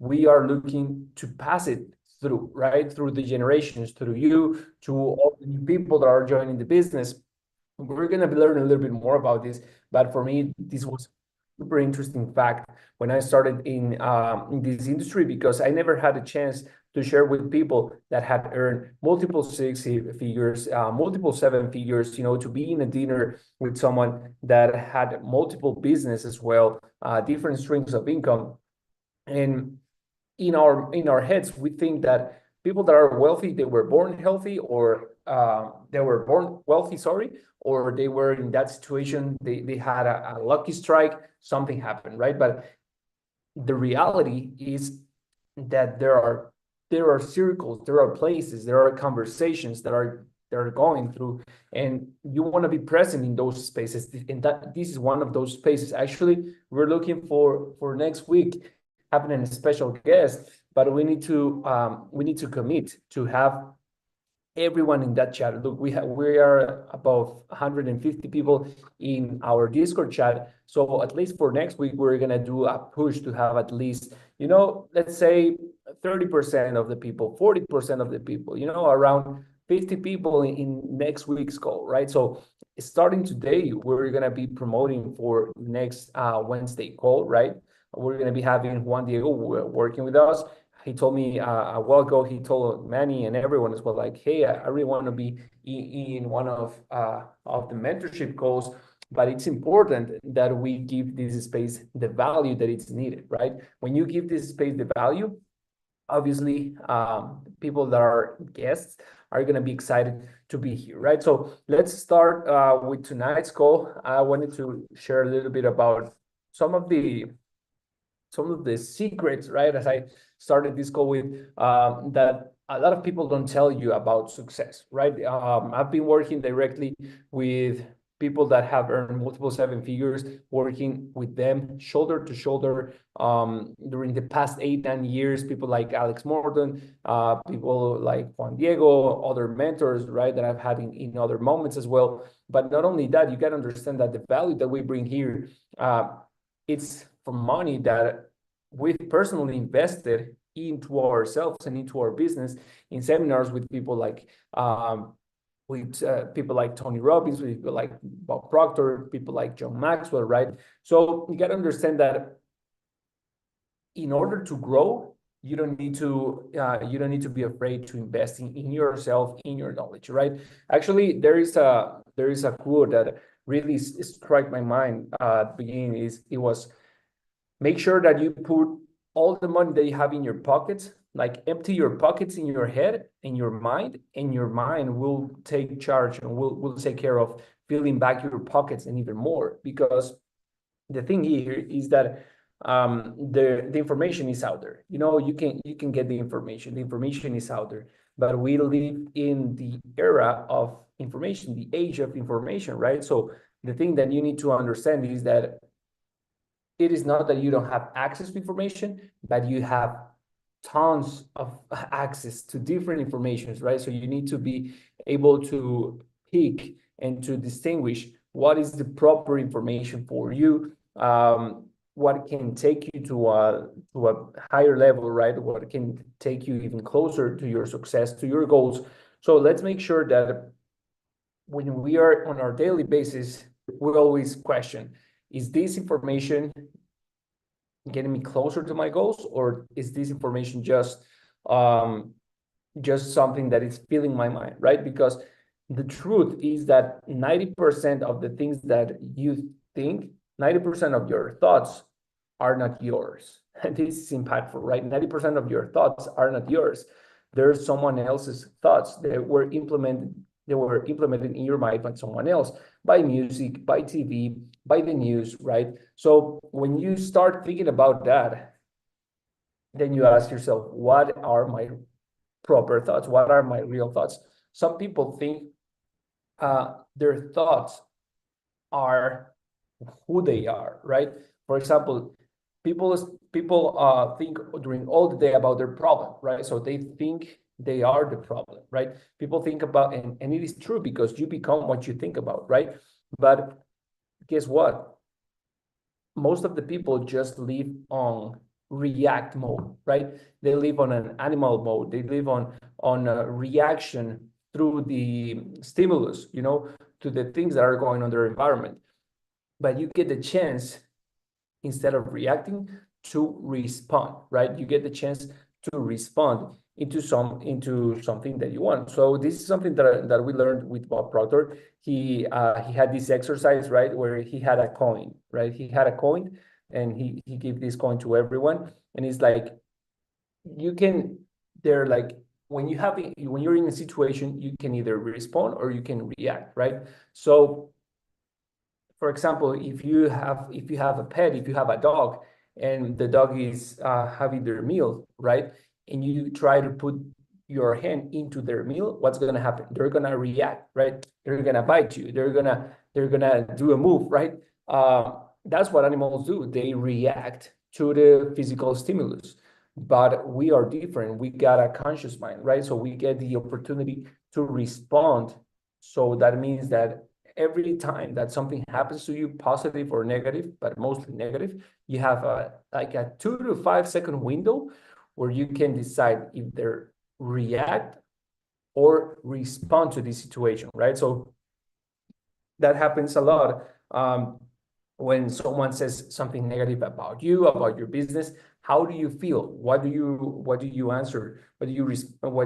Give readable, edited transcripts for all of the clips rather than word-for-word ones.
we are looking to pass it through, right? Through the generations, through you, to all the new people that are joining the business. We're going to be learning a little bit more about this, but for me, this was super interesting fact when I started in this industry, because I never had a chance to share with people that had earned multiple six figures, multiple seven figures, to be in a dinner with someone that had multiple business as well, different streams of income. And in our heads, we think that people that are wealthy, they were born healthy, or they were born wealthy, sorry, or they were in that situation, they had a lucky strike, something happened, right? But the reality is that there are circles, there are places, there are conversations that are going through, and you want to be present in those spaces, and that this is one of those spaces. Actually, we're looking for next week having a special guest, but we need to commit to have everyone in that chat. Look, we are above 150 people in our Discord chat. So at least for next week, we're gonna do a push to have at least, let's say 30% of the people, 40% of the people, around 50 people in next week's call, right? So starting today, we're gonna be promoting for next Wednesday call, right? We're gonna be having Juan Diego working with us. He told me a while ago, he told Manny and everyone as well, like, hey, I really want to be in one of the mentorship calls, but it's important that we give this space the value that it's needed, right? When you give this space the value, obviously, people that are guests are going to be excited to be here, right? So let's start with tonight's call. I wanted to share a little bit about some of the secrets, right? As I started this call with, that a lot of people don't tell you about success, right? I've been working directly with people that have earned multiple seven figures, working with them shoulder to shoulder during the past 8-9 years. People like Alex Morton, people like Juan Diego, other mentors, right, that I've had in other moments as well. But not only that, you got to understand that the value that we bring here, it's for money that we've personally invested into ourselves and into our business in seminars with people like Tony Robbins, with people like Bob Proctor, people like John Maxwell, right? So you got to understand that in order to grow, you don't need to be afraid to invest in yourself, in your knowledge, right? Actually, there is a quote that really struck my mind at the beginning. It was, make sure that you put all the money that you have in your pockets, like empty your pockets in your head, in your mind, and your mind will take charge and will take care of filling back your pockets and even more. Because the thing here is that the information is out there. You can get the information. The information is out there, but we live in the era of information, the age of information, right? So the thing that you need to understand is that it is not that you don't have access to information, but you have tons of access to different informations, right? So you need to be able to pick and to distinguish what is the proper information for you, what can take you to a higher level, right? What can take you even closer to your success, to your goals. So let's make sure that when we are on our daily basis, we always question, is this information getting me closer to my goals, or is this information just something that is filling my mind, right? Because the truth is that 90% of the things that you think, 90% of your thoughts are not yours. And this is impactful, right? 90% of your thoughts are not yours. There's someone else's thoughts that were implemented in your mind by someone else, by music, by TV, by the news, right? So when you start thinking about that, then you ask yourself, what are my proper thoughts? What are my real thoughts? Some people think their thoughts are who they are, right? For example, people think during all the day about their problem, right? So they think they are the problem, right? People think about, and it is true, because you become what you think about, right? But guess what? Most of the people just live on react mode, right? They live on an animal mode. They live on a reaction through the stimulus, to the things that are going on their environment. But you get the chance, instead of reacting, to respond, right? You get the chance to respond into something that you want. So this is something that we learned with Bob Proctor. He had this exercise, right, where he had a coin, right? He had a coin, and he gave this coin to everyone, and it's like, they're like, when you're in a situation, you can either respond or you can react, right? So, for example, if you have a pet, if you have a dog, and the dog is having their meal, right, and you try to put your hand into their meal, what's going to happen? They're going to react, right? They're going to bite you. They're gonna do a move, right? That's what animals do. They react to the physical stimulus. But we are different. We got a conscious mind, right? So we get the opportunity to respond. So that means that every time that something happens to you, positive or negative, but mostly negative, you have a 2 to 5 second window where you can decide either react or respond to the situation, right? So that happens a lot. When someone says something negative about you, about your business, how do you feel? What do you answer? What do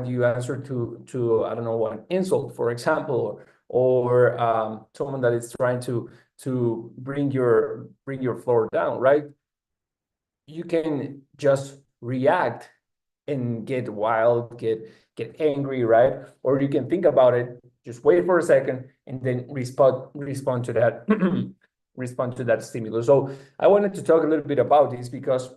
you answer to I don't know, an insult, for example, or someone that is trying to bring your floor down, right? You can just react and get wild, get angry, right? Or you can think about it, just wait for a second, and then respond to that respond to that stimulus. So I wanted to talk a little bit about this because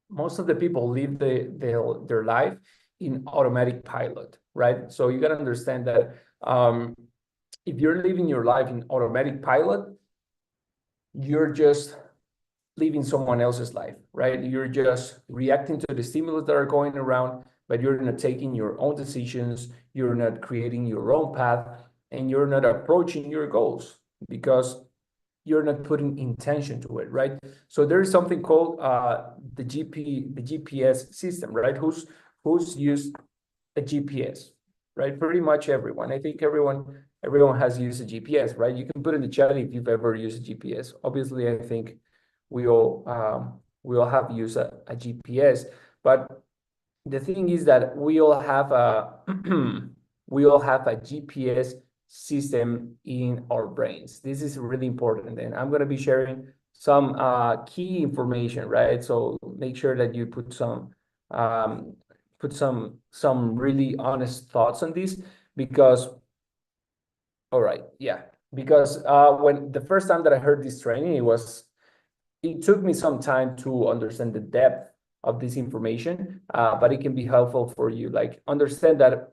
most of the people live their life in automatic pilot, right? So you got to understand that if you're living your life in automatic pilot, you're just living someone else's life, right? You're just reacting to the stimulus that are going around, but you're not taking your own decisions, you're not creating your own path, and you're not approaching your goals because you're not putting intention to it, right? So there's something called the GPS system, right? Who's used a GPS, right? Pretty much everyone. I think everyone has used a GPS, right? You can put in the chat if you've ever used a GPS. Obviously, I think we all have used a GPS, but the thing is that we all have a GPS system in our brains. This is really important, and I'm going to be sharing some key information, right? So make sure that you put some really honest thoughts on this, because all right, yeah, because when the first time that I heard this training, it took me some time to understand the depth of this information, but it can be helpful for you. Like, understand that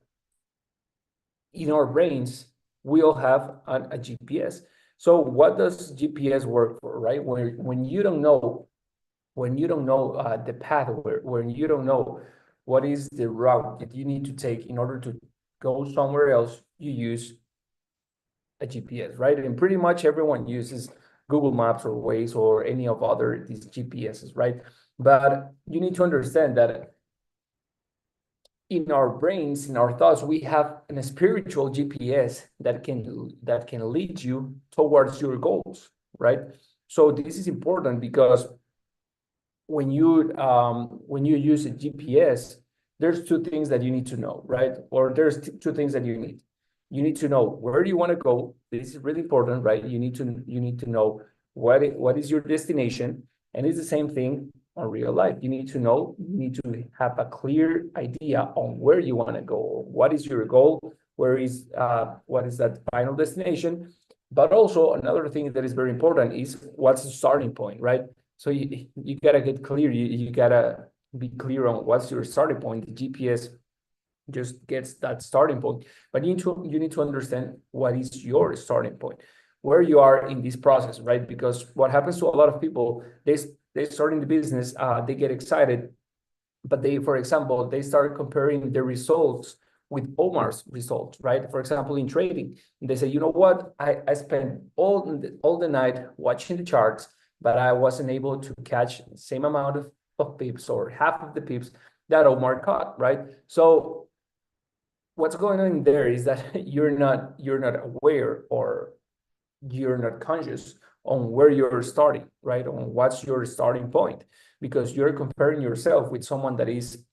in our brains, we all have a GPS. So what does GPS work for, right? When you don't know the path, when you don't know what is the route that you need to take in order to go somewhere else, you use a GPS, right? And pretty much everyone uses Google Maps or Waze or any of other these GPSs, right? But you need to understand that in our brains, in our thoughts, we have a spiritual GPS that can lead you towards your goals, right? So this is important because when you use a GPS, there's two things that you need to know, right? Or there's two things that you need. You need to know where do you want to go. This is really important, right? You need to know what is your destination, and it's the same thing on real life. You need to have a clear idea on where you want to go. What is your goal? What is that final destination? But also another thing that is very important is what's the starting point, right? So you gotta get clear. You gotta be clear on what's your starting point. The GPS just gets that starting point, but you need to understand what is your starting point, where you are in this process, right? Because what happens to a lot of people, they start in the business, they get excited, but for example, they start comparing their results with Omar's results, right? For example, in trading, they say, you know what, I spent all the night watching the charts, but I wasn't able to catch the same amount of pips or half of the pips that Omar caught, right? So what's going on there is that you're not aware, or you're not conscious on where you're starting, right? On what's your starting point, because you're comparing yourself with someone that is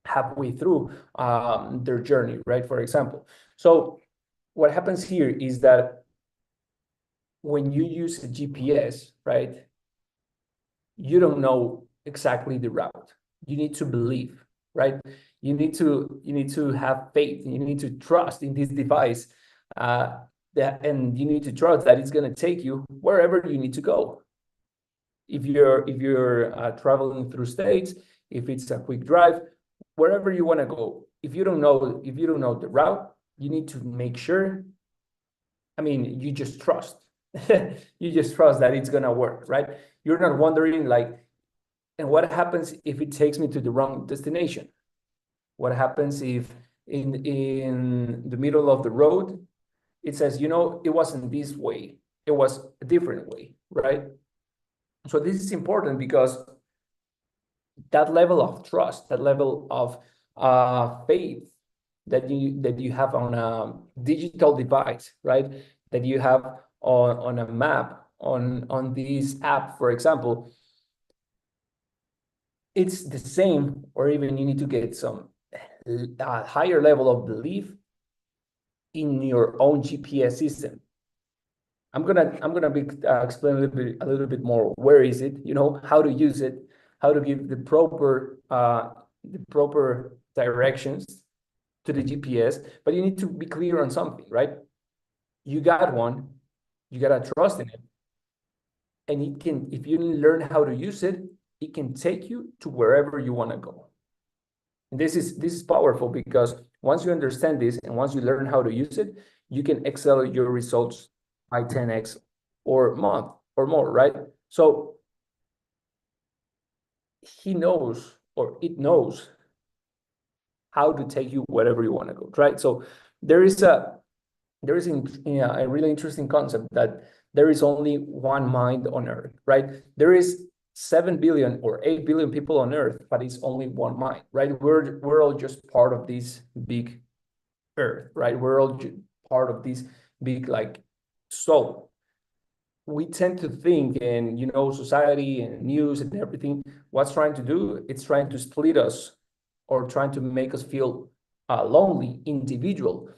halfway through their journey, right? For example. So what happens here is that when you use a GPS, right, you don't know exactly the route. You need to believe, right? You need to have faith. You need to trust in this device, and you need to trust that it's going to take you wherever you need to go. If you're traveling through states, if it's a quick drive, wherever you want to go, if you don't know the route, you need to make sure. I mean, you just trust. You just trust that it's gonna work, right? You're not wondering like, and what happens if it takes me to the wrong destination? What happens if in the middle of the road it says, it wasn't this way, it was a different way, right? So this is important because that level of trust, that level of faith that you have on a digital device, right? That you have on a map, on this app, for example, it's the same, or even you need to get some higher level of belief in your own GPS system. I'm gonna explain a little bit more. Where is it? How to use it, how to give the proper directions to the GPS. But you need to be clear on something, right? You got one, you gotta trust in it, and it can. If you learn how to use it, it can take you to wherever you want to go. And this is powerful, because once you understand this and once you learn how to use it, you can excel your results by 10x or month or more, right? So he knows, or it knows, how to take you wherever you want to go, right? So there is a really interesting concept that there is only one mind on Earth, right? There is 7 billion or 8 billion people on Earth, but it's only one mind, right? We're all just part of this big Earth, right? We're all part of this big like soul. We tend to think, and society and news and everything, what's trying to do? It's trying to split us, or trying to make us feel lonely, individual.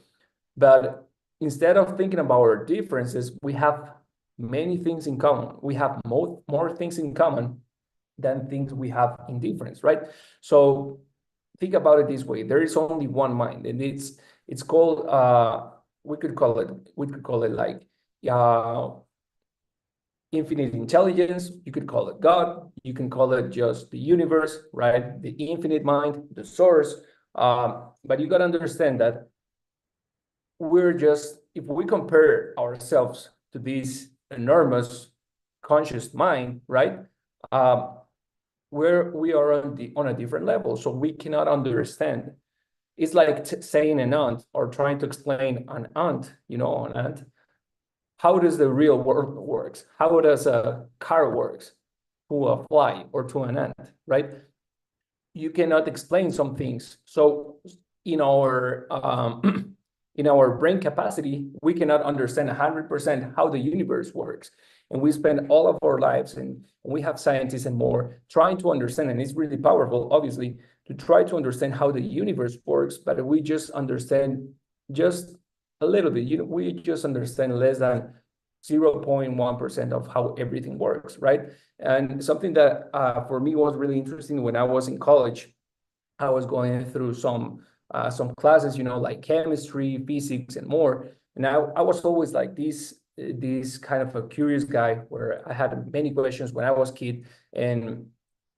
But instead of thinking about our differences, we have many things in common. We have more things in common than things we have in difference, right? So think about it this way: there is only one mind, and it's called we could call it like infinite intelligence. You could call it God. You can call it just the universe, right? The infinite mind, the source. But you got to understand that if we compare ourselves to this enormous conscious mind, right? We are on a different level, so we cannot understand. It's like saying an ant, or trying to explain an ant, an ant. How does the real world works? How does a car works to a fly or to an ant, right? You cannot explain some things. So in our in our brain capacity, we cannot understand 100% how the universe works. And we spend all of our lives, and we have scientists and more trying to understand, and it's really powerful, obviously, to try to understand how the universe works, but we just understand just a little bit. We just understand less than 0.1% of how everything works, right? And something that for me was really interesting when I was in college, I was going through some classes, like chemistry, physics, and more. And I was always like this kind of a curious guy, where I had many questions when I was a kid. And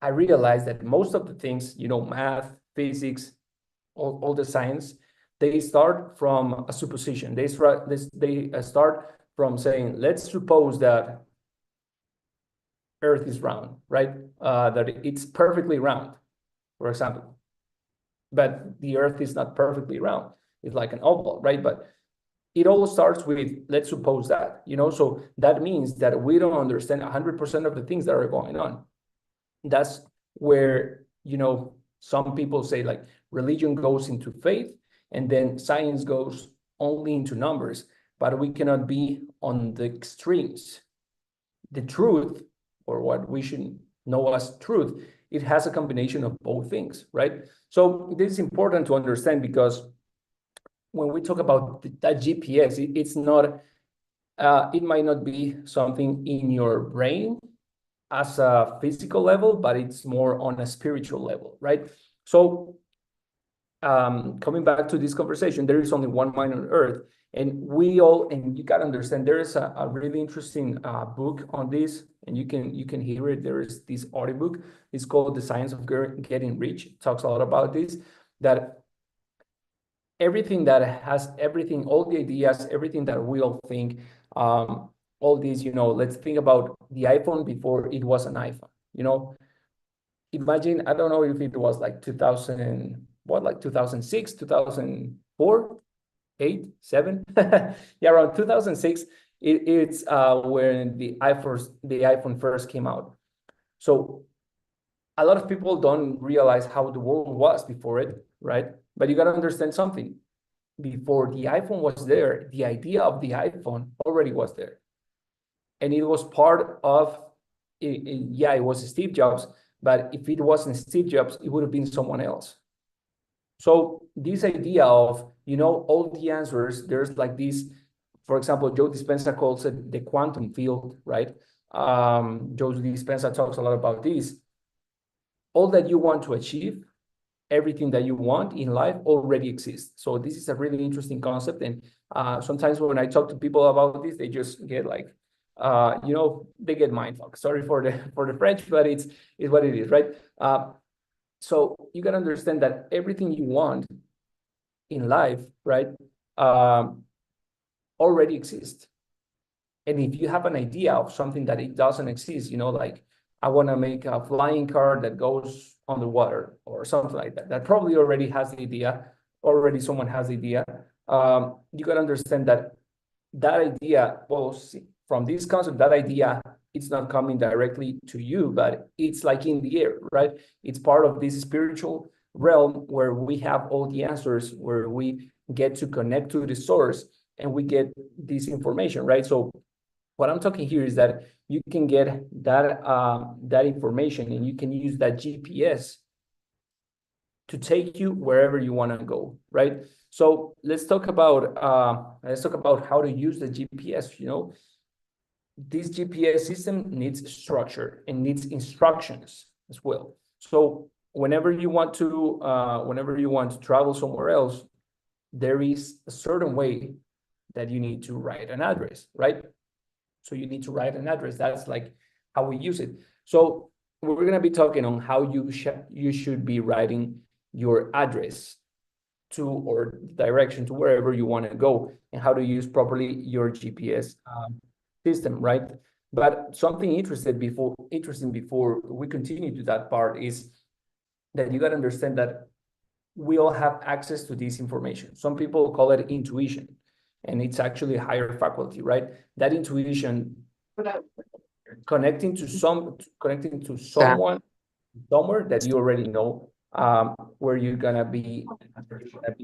I realized that most of the things, math, physics, all the science, they start from a supposition. They start from saying, let's suppose that Earth is round, right? That it's perfectly round, for example. But the Earth is not perfectly round. It's like an oval, right? But it all starts with, let's suppose that, so that means that we don't understand 100% of the things that are going on. That's where, you know, some people say like religion goes into faith and then science goes only into numbers, but we cannot be on the extremes. The truth, or what we should know as truth, it has a combination of both things, right? So this is important to understand, because when we talk about that GPS, it's not, it might not be something in your brain as a physical level, but it's more on a spiritual level, right? So coming back to this conversation, there is only one mind on earth, and you got to understand, there is a really interesting book on this, and you can hear it. There is this audiobook. It's called The Science of Getting Rich. It talks a lot about this, that everything that has everything, all the ideas, everything that we all think, all these, you know, let's think about the iPhone before it was an iPhone, you know. Imagine, I don't know if it was like 2000, what, like 2006, 2004, 8, 7, yeah, around 2006. It's when the iPhone first came out. So a lot of people don't realize how the world was before it, right? But you got to understand something. Before the iPhone was there, the idea of the iPhone already was there. And it was part of, yeah, it was Steve Jobs, but if it wasn't Steve Jobs, it would have been someone else. So this idea of, you know, all the answers, there's like this, for example, Joe Dispenza calls it the quantum field, right? Joe Dispenza talks a lot about this. All that you want to achieve, everything that you want in life already exists. So this is a really interesting concept. And sometimes when I talk to people about this, they just get like, you know, they get mind fucked. Sorry for the French, but it's what it is, right? So you can understand that everything you want in life, right, already exists. And if you have an idea of something that it doesn't exist, you know, like I want to make a flying car that goes on the water or something like that, that probably already has the idea, already someone has the idea. You got to understand that idea, well, from this concept, that idea, it's not coming directly to you, but it's like in the air, right? It's part of this spiritual realm where we have all the answers, where we get to connect to the source and we get this information, right? So what I'm talking here is that you can get that information, and you can use that GPS to take you wherever you want to go, right? So let's talk about how to use the GPS. You know, this GPS system needs structure and needs instructions as well. So whenever you want to travel somewhere else, there is a certain way that you need to write an address, right? So you need to write an address. That's like how we use it. So we're going to be talking on how you should be writing your address to, or direction to, wherever you want to go, and how to use properly your GPS system, right? But something interesting before we continue to that part is that you got to understand that we all have access to this information. Some people call it intuition, and it's actually a higher faculty, right? That intuition, connecting to someone somewhere that you already know, where you're gonna be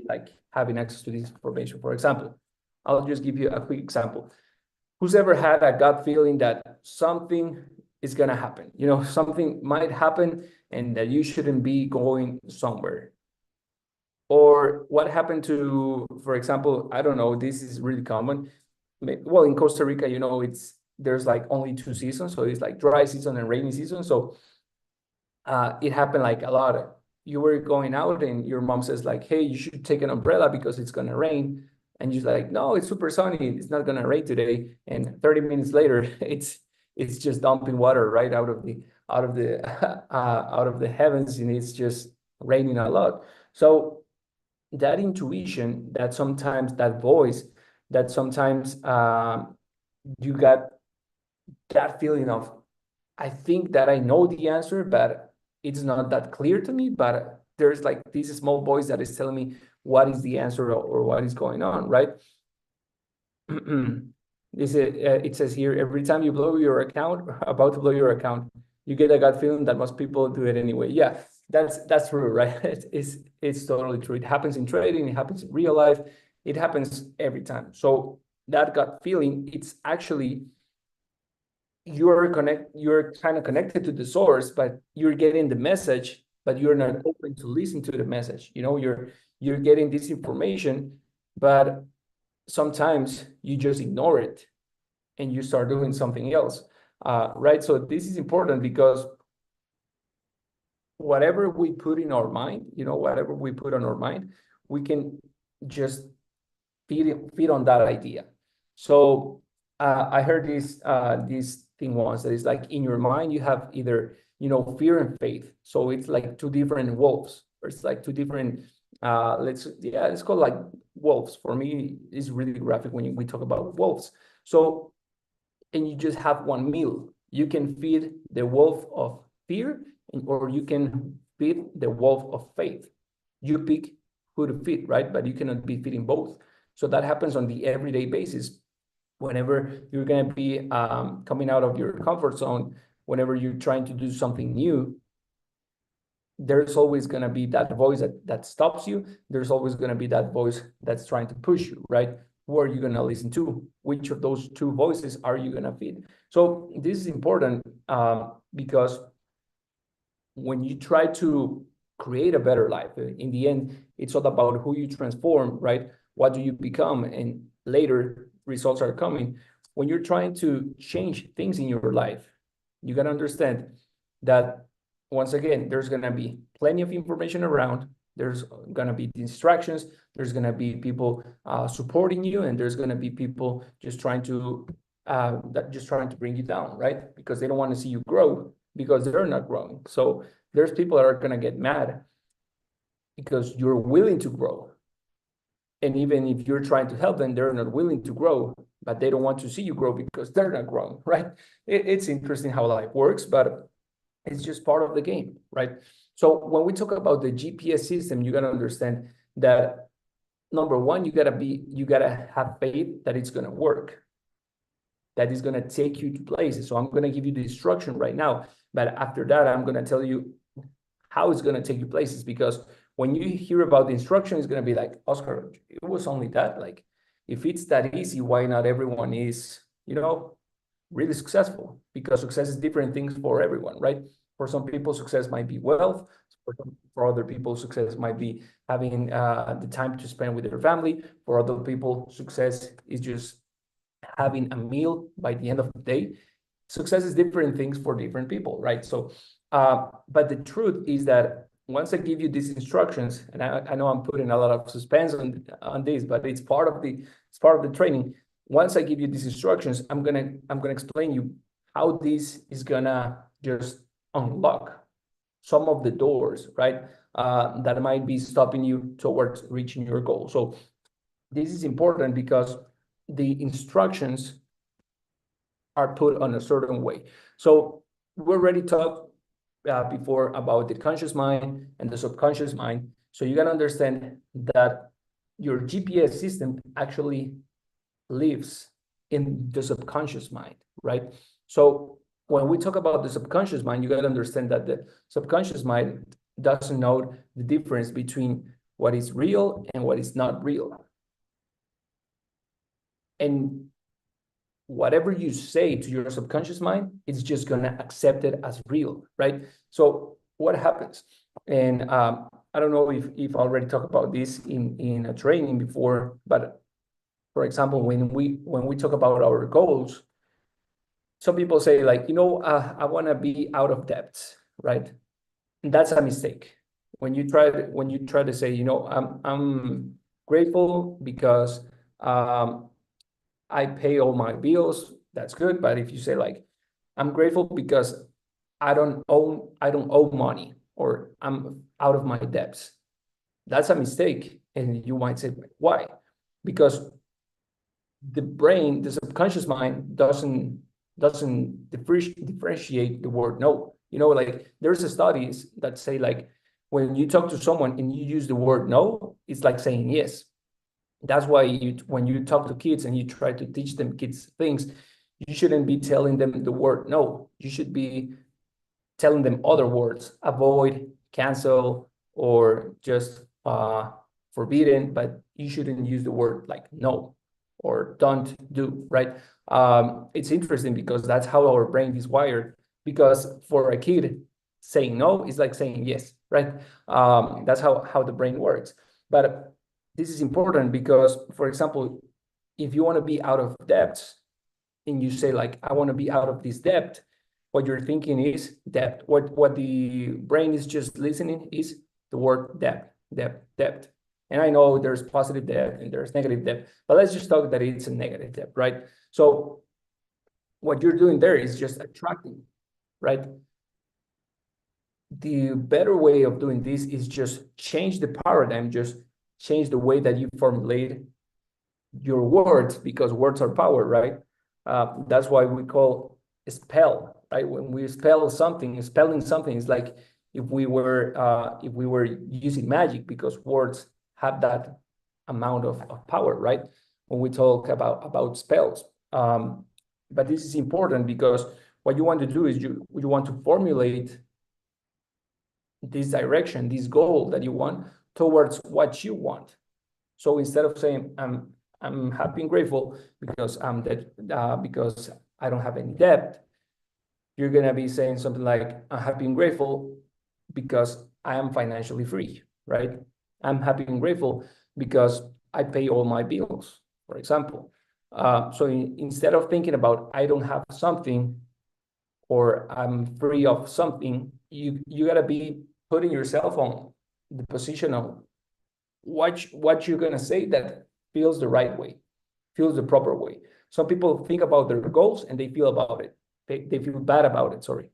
like having access to this information. For example, I'll just give you a quick example. Who's ever had a gut feeling that something is gonna happen? You know, something might happen and that you shouldn't be going somewhere. Or what happened to, for example, I don't know, this is really common. Well, in Costa Rica, you know, there's like only 2 seasons. So it's like dry season and rainy season. So it happened like a lot. You were going out and your mom says like, hey, you should take an umbrella because it's gonna rain. And you're like, no, it's super sunny. It's not gonna rain today. And 30 minutes later, it's just dumping water right out of the out of the heavens, and it's just raining a lot. So that intuition, that sometimes that voice, that sometimes you got that feeling of, I think that I know the answer, but it's not that clear to me, but there's like this small voice that is telling me what is the answer, or what is going on, right? It says here, every time you blow your account, about to blow your account, you get a gut feeling that most people do it anyway. Yeah, that's true, right? It's totally true. It happens in trading, it happens in real life, it happens every time. So that gut feeling, it's actually you're kind of connected to the source, but you're getting the message, but you're not open to listen to the message. You're getting this information, but sometimes you just ignore it and you start doing something else, right? So this is important because whatever we put in our mind, whatever we put on our mind, we can just feed on that idea. So I heard this thing once that is like in your mind you have either fear and faith. So it's like two different wolves, or it's like two different it's called like wolves. For me, it's really graphic when we talk about wolves. So, and you just have one meal. You can feed the wolf of fear, or you can feed the wolf of faith. You pick who to feed, right? But you cannot be feeding both. So that happens on the everyday basis. Whenever you're going to be coming out of your comfort zone, whenever you're trying to do something new, there's always going to be that voice that stops you. There's always going to be that voice that's trying to push you, right? Who are you going to listen to? Which of those two voices are you going to feed? So this is important because when you try to create a better life, in the end, it's all about who you transform, right? What do you become? And later, results are coming. When you're trying to change things in your life, you got to understand that, once again, there's going to be plenty of information around. There's going to be distractions. There's going to be people supporting you, and there's going to be people just trying to bring you down, right? Because they don't want to see you grow, because they're not growing. So there's people that are going to get mad because you're willing to grow. And even if you're trying to help them, they're not willing to grow, but they don't want to see you grow because they're not growing, right? It's interesting how life works, but it's just part of the game, right? So when we talk about the GPS system, you got to understand that, number one, you got to have faith that it's going to work, that is going to take you to places. So I'm going to give you the instruction right now, but after that, I'm going to tell you how it's going to take you places. Because when you hear about the instruction, it's going to be like, Oscar, it was only that. Like, if it's that easy, why not everyone is, really successful? Because success is different things for everyone, right? For some people, success might be wealth. For other people, success might be having the time to spend with their family. For other people, success is just having a meal by the end of the day. Success is different things for different people, right? So, but the truth is that once I give you these instructions, and I know I'm putting a lot of suspense on this, but it's part of the training. Once I give you these instructions, I'm gonna explain you how this is gonna just unlock some of the doors, right? That might be stopping you towards reaching your goal. So this is important because the instructions are put on a certain way. So we already talked before about the conscious mind and the subconscious mind. So you got to understand that your GPS system actually lives in the subconscious mind, right? So when we talk about the subconscious mind, you got to understand that the subconscious mind doesn't know the difference between what is real and what is not real. And whatever you say to your subconscious mind, it's just going to accept it as real, right? So what happens? And I don't know if I already talked about this in a training before, but for example, when we talk about our goals, some people say like, I want to be out of debt, right? And that's a mistake. When you try to say, I'm grateful because I pay all my bills, that's good. But if you say like, I'm grateful because I don't owe money, or I'm out of my debts, that's a mistake. And you might say, why? Because the brain, the subconscious mind doesn't differentiate the word no. Like there's studies that say like when you talk to someone and you use the word no, it's like saying yes. That's why when you talk to kids and you try to teach them kids things, you shouldn't be telling them the word no. You should be telling them other words, avoid, cancel, or just forbidden, but you shouldn't use the word like no or don't do, right? It's interesting because that's how our brain is wired. Because for a kid, saying no is like saying yes, right? That's how the brain works. But this is important because, for example, if you want to be out of debt and you say like, I want to be out of this debt, what you're thinking is debt. What the brain is just listening is the word debt, debt, debt. And I know there's positive debt and there's negative debt, but let's just talk that it's a negative debt, right? So what you're doing there is just attracting, right? The better way of doing this is just change the paradigm, just change the way that you formulate your words, because words are power, right? That's why we call spell, right? When we spell something, spelling something is like if we were using magic, because words have that amount of power, right? When we talk about spells. But this is important because what you want to do is you want to formulate this direction, this goal that you want towards what you want. So instead of saying I'm happy and grateful because because I don't have any debt, you're gonna be saying something like I'm happy and grateful because I am financially free, right? I'm happy and grateful because I pay all my bills, for example. So instead of thinking about I don't have something or I'm free of something, you gotta be putting yourself on the position of what you're gonna say that feels the right way, feels the proper way. Some people think about their goals and they feel about it. They feel bad about it, sorry.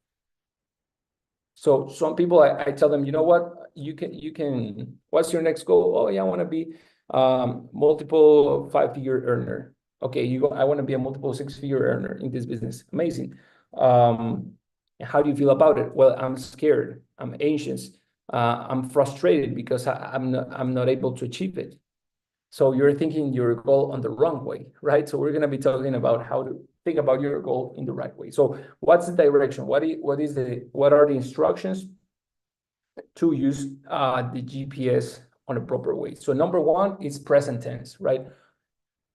So some people, I tell them, you know what, you can, what's your next goal? Oh yeah, I want to be multiple 5-figure earner. Okay, I want to be a multiple 6-figure earner in this business. Amazing. How do you feel about it? Well, I'm scared. I'm anxious. I'm frustrated because I'm not able to achieve it. So you're thinking your goal on the wrong way, right? So we're going to be talking about how to think about your goal in the right way. So what's the direction? What are the instructions to use the GPS on a proper way? So number one is present tense, right?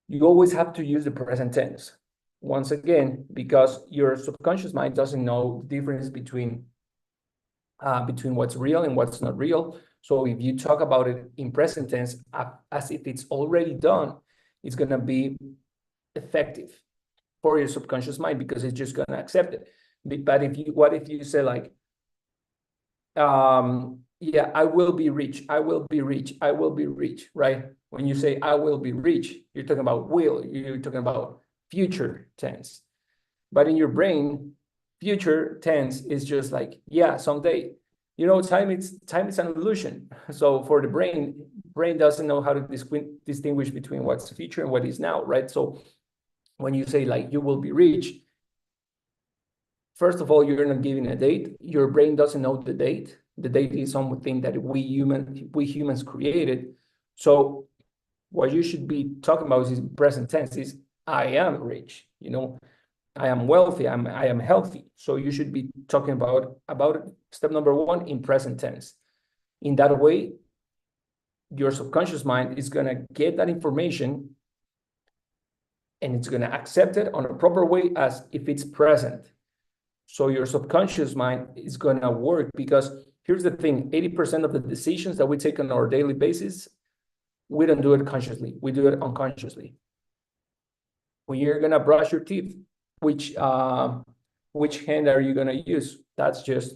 You always have to use the present tense. Once again, because your subconscious mind doesn't know the difference between what's real and what's not real. So if you talk about it in present tense as if it's already done, it's going to be effective for your subconscious mind because it's just going to accept it. But what if you say like, yeah, I will be rich, I will be rich, I will be rich, right? When you say I will be rich, you're talking about will, you're talking about future tense. But in your brain, future tense is just like, yeah, someday. You know, time is an illusion. So for the brain doesn't know how to distinguish between what's future and what is now, right? So when you say like you will be rich, first of all, you're not giving a date. Your brain doesn't know the date. The date is something that we humans created. So what you should be talking about is present tense is I am rich, you know. I am wealthy, I am healthy. So you should be talking about step number one in present tense. In that way, your subconscious mind is going to get that information and it's going to accept it on a proper way as if it's present. So your subconscious mind is going to work because here's the thing, 80% of the decisions that we take on our daily basis, we don't do it consciously, we do it unconsciously. When you're going to brush your teeth, which hand are you going to use? That's just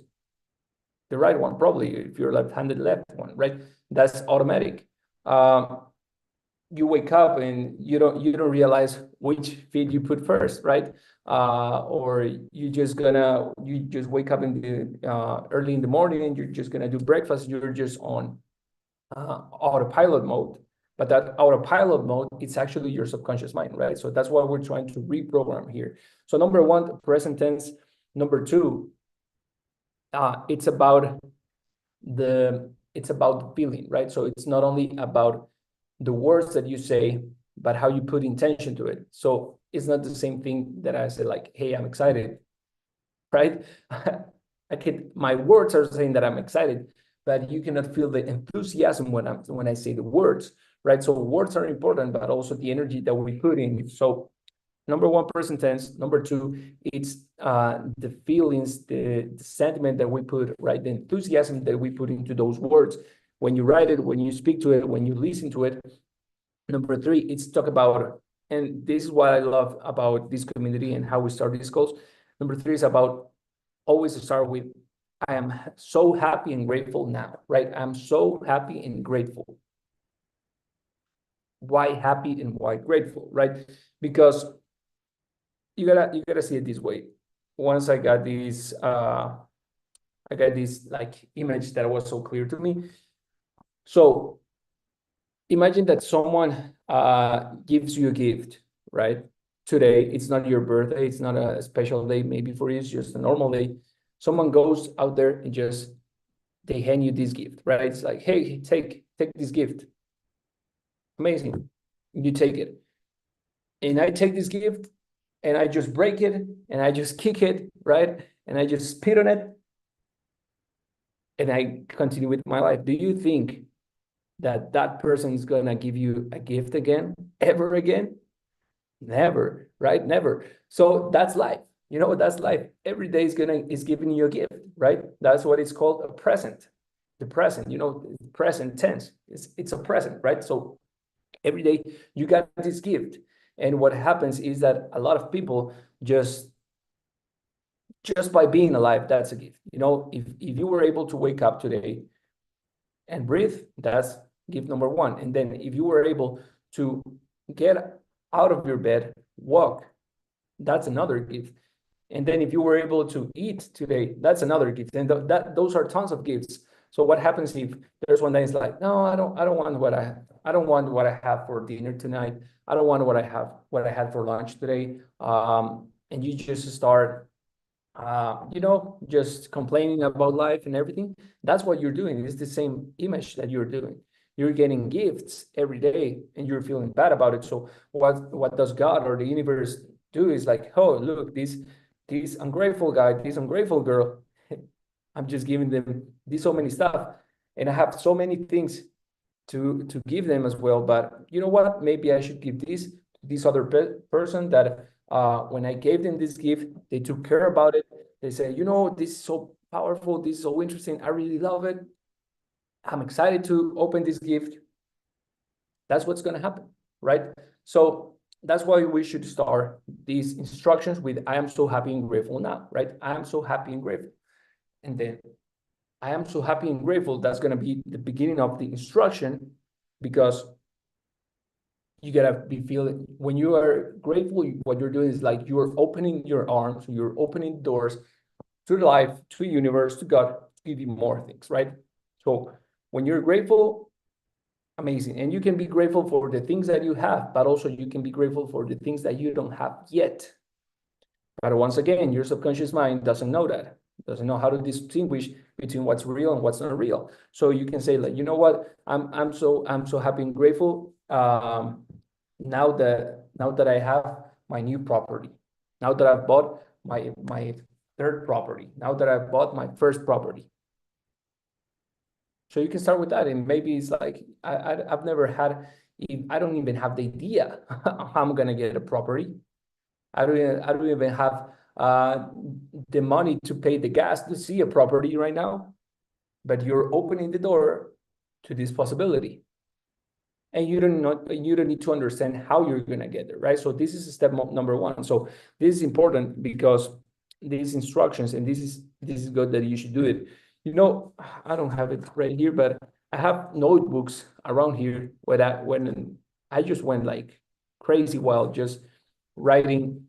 the right one, probably, if you're left-handed, left one, right? That's automatic. You wake up and you don't realize which feet you put first, right? Or you just wake up in the early in the morning and you're just gonna do breakfast. You're just on autopilot mode. But that autopilot mode, it's actually your subconscious mind, right? So that's what we're trying to reprogram here. So number one, present tense. Number two, it's about the feeling, right? So it's not only about the words that you say, but how you put intention to it. So it's not the same thing that I say like, hey, I'm excited, right? my words are saying that I'm excited, but you cannot feel the enthusiasm when I say the words, right? So words are important, but also the energy that we put in. So number one, present tense. Number two, it's the feelings, the sentiment that we put, right? The enthusiasm that we put into those words. When you write it, when you speak to it, when you listen to it. Number three, it's talk about, and this is what I love about this community and how we start these calls. Number three is about always start with, I am so happy and grateful now, right? I'm so happy and grateful. Why happy and why grateful, right? Because you gotta see it this way. Once I got this like image that was so clear to me. So imagine that someone gives you a gift, right? Today, it's not your birthday, it's not a special day, maybe for you, it's just a normal day. Someone goes out there and just they hand you this gift, right? It's like, hey, take this gift. Amazing. You take it. And I take this gift and I just break it and I just kick it, right? And I just spit on it and I continue with my life. Do you think that that person is gonna give you a gift again, ever again? Never, right? Never. So that's life. You know, that's life. Every day is giving you a gift, right? That's what it's called, a present. The present, you know, present tense. It's a present, right? So every day you got this gift. And what happens is that a lot of people just by being alive, that's a gift. You know, if you were able to wake up today and breathe, that's gift number one. And then if you were able to get out of your bed, walk, that's another gift. And then if you were able to eat today, that's another gift. And those are tons of gifts. So what happens if there's one day it's like, no, I don't want what I don't want what I have for dinner tonight. I don't want what I had for lunch today. And you just start you know, just complaining about life and everything. That's what you're doing. It's the same image that you're doing. You're getting gifts every day and you're feeling bad about it. So what does God or the universe do is like, oh, look, this ungrateful guy, this ungrateful girl, I'm just giving them this so many stuff. And I have so many things to give them as well. But you know what? Maybe I should give this other person that when I gave them this gift, they took care about it. They say, you know, this is so powerful. This is so interesting. I really love it. I'm excited to open this gift. That's what's going to happen, right? So that's why we should start these instructions with, I am so happy and grateful now, right? I am so happy and grateful. And then I am so happy and grateful. That's going to be the beginning of the instruction, because you gotta be feeling, when you are grateful, what you're doing is like you're opening your arms, you're opening doors to life, to the universe, to God, to give you more things, right? So when you're grateful, amazing. And you can be grateful for the things that you have, but also you can be grateful for the things that you don't have yet. But once again, your subconscious mind doesn't know that, doesn't know how to distinguish between what's real and what's not real. So you can say, like, you know what, I'm so happy and grateful now that I have my new property, now that I've bought my third property, now that I've bought my first property. So you can start with that, and maybe it's like I've never had, I don't even have the idea how I'm gonna get a property. I don't even have the money to pay the gas to see a property right now, but you're opening the door to this possibility. And you don't need to understand how you're going to get there, right? So this is step number one. So this is important because these instructions, and this is good that you should do it. You know, I don't have it right here, but I have notebooks around here when I just went like crazy wild, just writing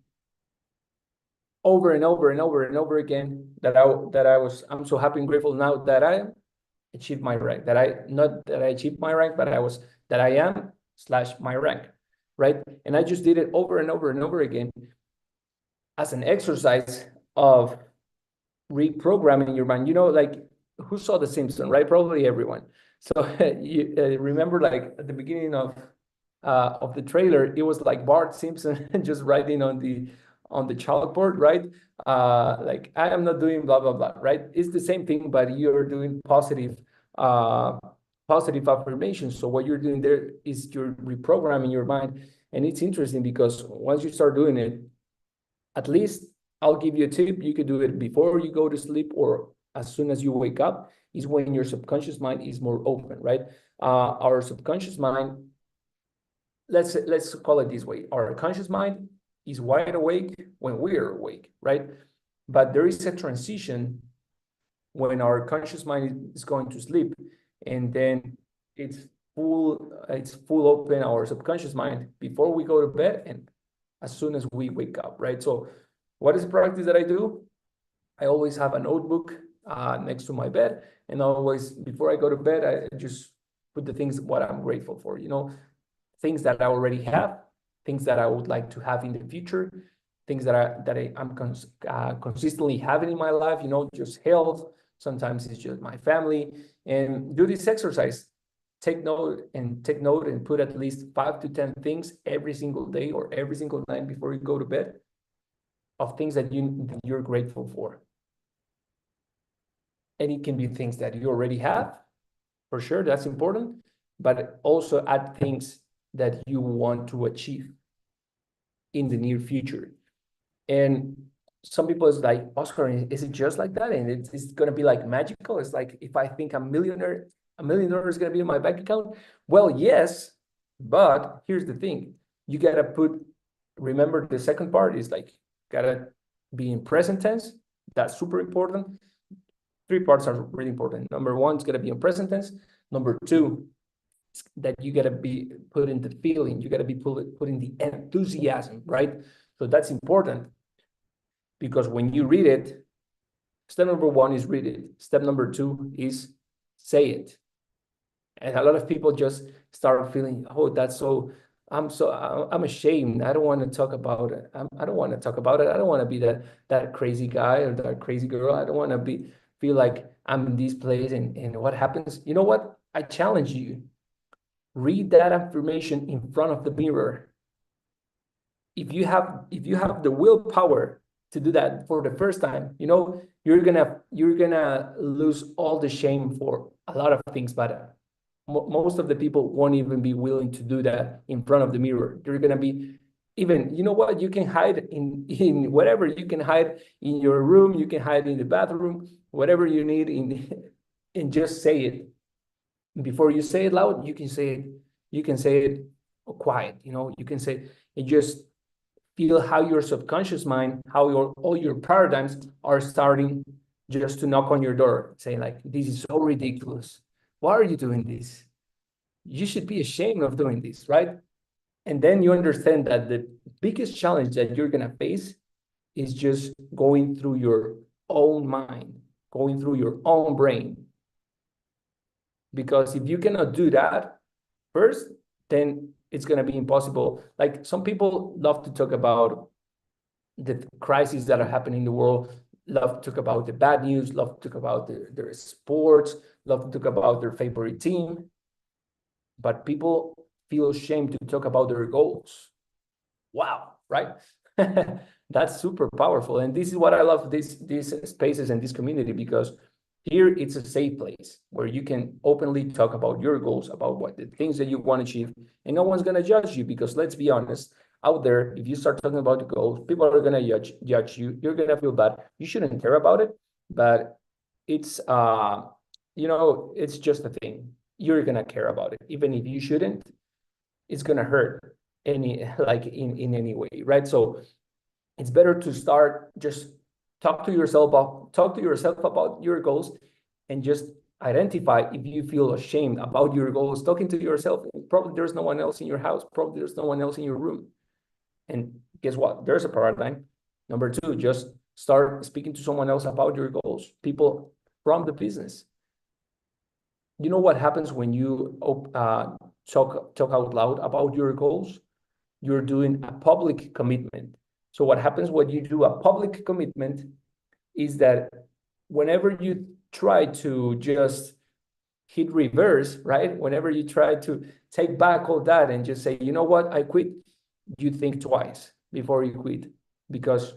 over and over and over and over again I'm so happy and grateful now that I achieved my rank, not that I achieved my rank, but that I am / my rank, right? And I just did it over and over and over again as an exercise of reprogramming your mind. You know, like, who saw The Simpsons, right? Probably everyone. So you remember, like, at the beginning of the trailer, it was like Bart Simpson just writing on on the chalkboard, right? Like I am not doing blah blah blah, right? It's the same thing, but you're doing positive affirmations. So what you're doing there is you're reprogramming your mind. And it's interesting because once you start doing it, at least I'll give you a tip. You could do it before you go to sleep or as soon as you wake up, is when your subconscious mind is more open, right? Our subconscious mind, let's call it this way. Our conscious mind is wide awake when we are awake, right? But there is a transition when our conscious mind is going to sleep, and then it's full open, our subconscious mind, before we go to bed and as soon as we wake up, right? So what is the practice that I do? I always have a notebook next to my bed, and always before I go to bed, I just put the things what I'm grateful for, things that I already have, things that I would like to have in the future, things that I'm consistently having in my life, just health. Sometimes it's just my family. And do this exercise. Take note and put at least 5 to 10 things every single day or every single night before you go to bed of things that you're grateful for. And it can be things that you already have, for sure, that's important, but also add things that you want to achieve in the near future. And some people is like, Oscar, is it just like that? And it's going to be like magical. It's like, if I think $1 million is going to be in my bank account. Well, yes, but here's the thing. You got to remember the second part is like, got to be in present tense. That's super important. 3 parts are really important. Number 1, it's going to be in present tense. Number 2, that you got to be put in the feeling. You got to be put in the enthusiasm, right? So that's important. Because when you read it, step number 1 is read it. Step number 2 is say it. And a lot of people just start feeling, oh, I'm ashamed. I don't want to talk about it. I don't want to talk about it. I don't want to be that crazy guy or that crazy girl. I don't want to feel like I'm in this place and what happens. You know what? I challenge you. Read that affirmation in front of the mirror. If you have the willpower to do that for the first time, you're gonna lose all the shame for a lot of things, but most of the people won't even be willing to do that in front of the mirror. They're gonna be even, you know what, you can hide in whatever, you can hide in your room, you can hide in the bathroom, whatever you need and just say it. Before you say it loud, you can say it quiet, you can say it, just feel how your subconscious mind, how all your paradigms are starting just to knock on your door, saying like, this is so ridiculous. Why are you doing this? You should be ashamed of doing this, right? And then you understand that the biggest challenge that you're going to face is just going through your own mind, going through your own brain. Because if you cannot do that first, then it's going to be impossible. Like some people love to talk about the crises that are happening in the world, love to talk about the bad news, love to talk about their sports, love to talk about their favorite team. But people feel ashamed to talk about their goals. Wow, right? That's super powerful. And this is what I love, these spaces and this community, because here it's a safe place where you can openly talk about your goals, about what the things that you want to achieve, and no one's going to judge you. Because let's be honest, out there, if you start talking about the goals, people are going to judge you. You're going to feel bad. You shouldn't care about it, but it's it's just a thing. You're going to care about it, even if you shouldn't. It's going to hurt in any way, right? So it's better to start just talk to yourself about your goals, and just identify if you feel ashamed about your goals. Talking to yourself, probably there's no one else in your house, probably there's no one else in your room. And guess what? There's a paradigm. Number 2, just start speaking to someone else about your goals, people from the business. You know what happens when you talk out loud about your goals? You're doing a public commitment. So what happens when you do a public commitment is that whenever you try to just hit reverse, right? Whenever you try to take back all that and just say, you know what, I quit, you think twice before you quit. because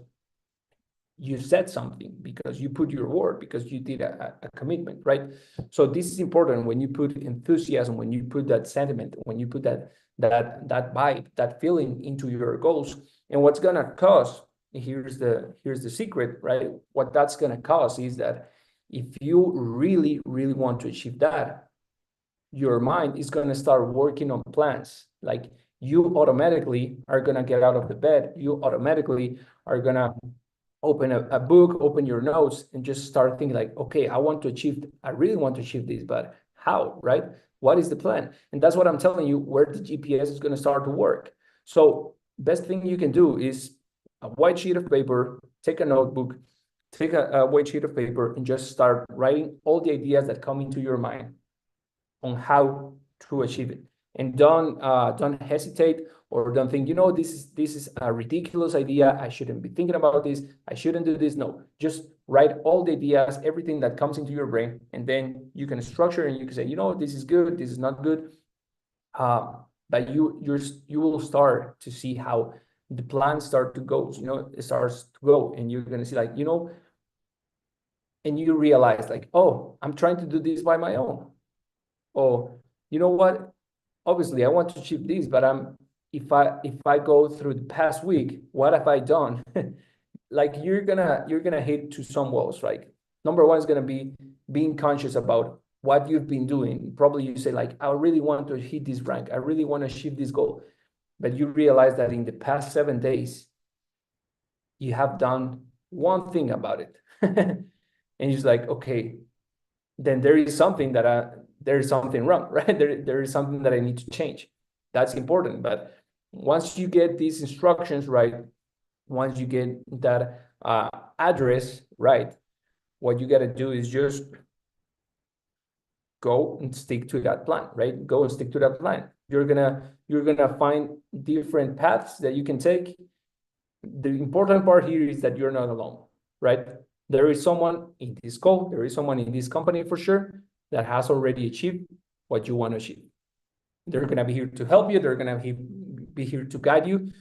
you said something, because you put your word, because you did a commitment, right? So this is important. When you put enthusiasm, when you put that sentiment, when you put that vibe, that feeling into your goals, and what's gonna cause, here's the secret, right? What that's gonna cause is that if you really want to achieve that, your mind is gonna start working on plans. Like, you automatically are gonna get out of the bed, you automatically are gonna open a book, open your notes, and just start thinking like, okay, I really want to achieve this, but how, right? What is the plan? And that's what I'm telling you, where the GPS is going to start to work. So best thing you can do is a white sheet of paper, take a notebook, take a white sheet of paper, and just start writing all the ideas that come into your mind on how to achieve it. And don't hesitate, or don't think, this is a ridiculous idea, I shouldn't be thinking about this, I shouldn't do this. No, just write all the ideas, everything that comes into your brain, and then you can structure and you can say, this is good, this is not good. But you will start to see how the plans start to go, it starts to go, and you're going to see, like, and you realize, like, oh, I'm trying to do this by my own. Oh, you know what? Obviously, I want to achieve this, but if I go through the past week, what have I done? Like, you're gonna hit to some walls. Like, number one is gonna be being conscious about what you've been doing. Probably you say, like, I really want to hit this rank, I really want to achieve this goal, but you realize that in the past 7 days, you have done one thing about it, and you're just like, okay, then there is something wrong, right? There is something that I need to change. That's important. But once you get these instructions right, once you get that address right, what you got to do is just go and stick to that plan, right? Go and stick to that plan. You're gonna find different paths that you can take. The important part here is that you're not alone, right? There is someone in this call, there is someone in this company for sure that has already achieved what you want to achieve. They're going to be here to help you. They're going to be here to guide you.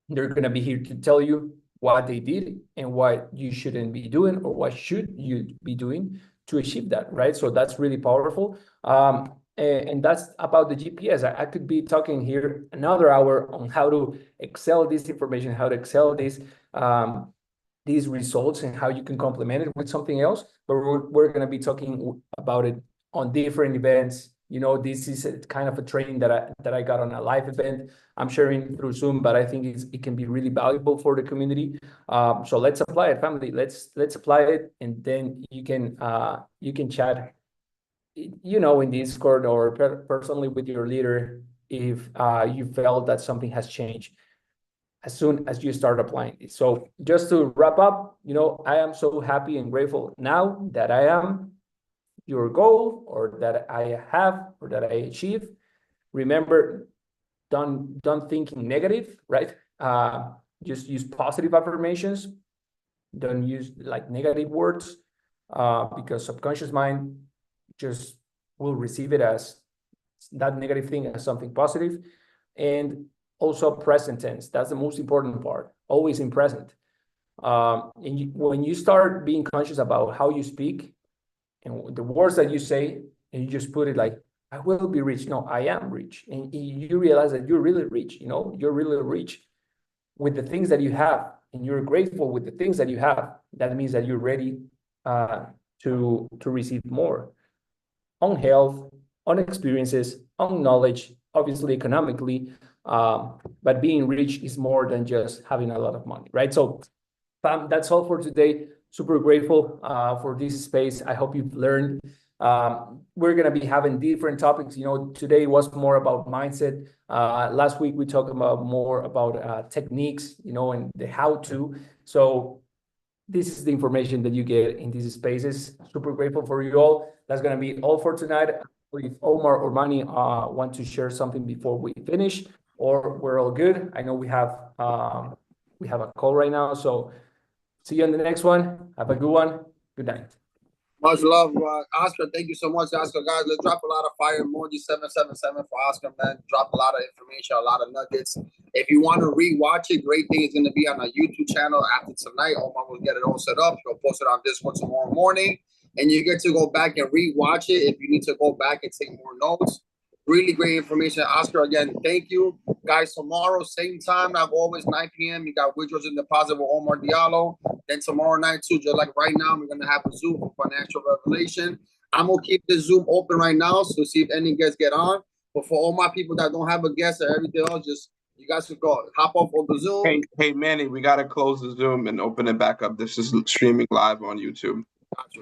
They're going to be here to tell you what they did and what you shouldn't be doing, or what should you be doing to achieve that, right? So that's really powerful. And that's about the GPS. I could be talking here another hour on how to excel this information, how to excel these results, and how you can complement it with something else. But we're going to be talking about it on different events. This is a kind of a training that I got on a live event. I'm sharing through Zoom, but I think it can be really valuable for the community. So let's apply it, family. Let's apply it, and then you can chat, in Discord, or personally with your leader, if you felt that something has changed as soon as you start applying it. So just to wrap up, I am so happy and grateful now that I am your goal, or that I have, or that I achieve. Remember, don't thinking negative, right? Just use positive affirmations. Don't use like negative words, because subconscious mind just will receive it as that negative thing as something positive. And also present tense. That's the most important part. Always in present. And when you start being conscious about how you speak and the words that you say, and you just put it like, I will be rich. No, I am rich. And you realize that you're really rich. You're really rich with the things that you have, and you're grateful with the things that you have. That means that you're ready to receive more on health, on experiences, on knowledge, obviously economically. But being rich is more than just having a lot of money, right? So that's all for today. Super grateful for this space. I hope you've learned. We're going to be having different topics. Today was more about mindset. Last week we talked about more about techniques, and the how-to. So this is the information that you get in these spaces. Super grateful for you all. That's going to be all for tonight. If Omar or Manny want to share something before we finish, or we're all good. I know we have a call right now. So see you on the next one. Have a good one. Good night. Much love, Oscar. Thank you so much, Oscar. Guys, let's drop a lot of fire emoji 777 for Oscar, man. Drop a lot of information, a lot of nuggets. If you want to rewatch it, great thing is going to be on our YouTube channel after tonight. Omar will get it all set up. He'll post it on Discord tomorrow morning. And you get to go back and rewatch it if you need to go back and take more notes. Really great information. Oscar, again, thank you. Guys, tomorrow, same time, like always, 9 p.m. You got Withdrawals in Deposit with Omar Diallo. Then tomorrow night, too, just like right now, we're going to have a Zoom for financial revelation. I'm going to keep this Zoom open right now so see if any guests get on. But for all my people that don't have a guest or everything else, just you guys could go hop off on the Zoom. Hey, Manny, we got to close the Zoom and open it back up. This is streaming live on YouTube. Gotcha.